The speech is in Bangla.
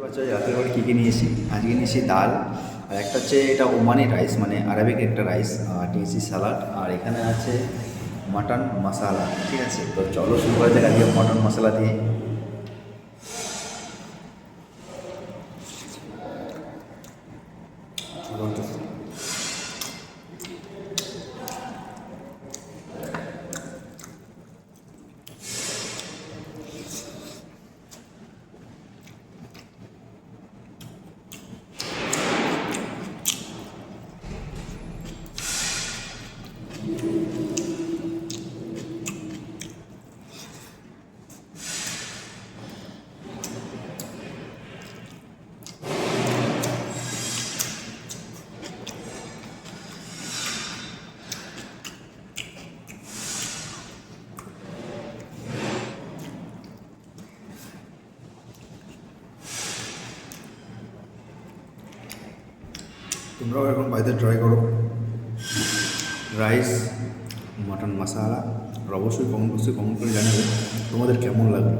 পাচ্ছ রাতের বেলা কী কী নিয়েছি। আজকে নিয়েছি ডাল, আর একটা হচ্ছে এটা ওমানি রাইস, মানে আরবিক একটা রাইস, আর নিয়েছি স্যালাড, আর এখানে আছে মাটন মশালা। ঠিক আছে, তো চলো শুরু করা যাক আজকে মটন মশলা দিয়ে। তোমরাও এখন বাড়িতে ট্রাই করো রাইস মটন মশালা, আর অবশ্যই কমেন্ট বক্সে কমেন্ট করে জানাবে তোমাদের কেমন লাগলো।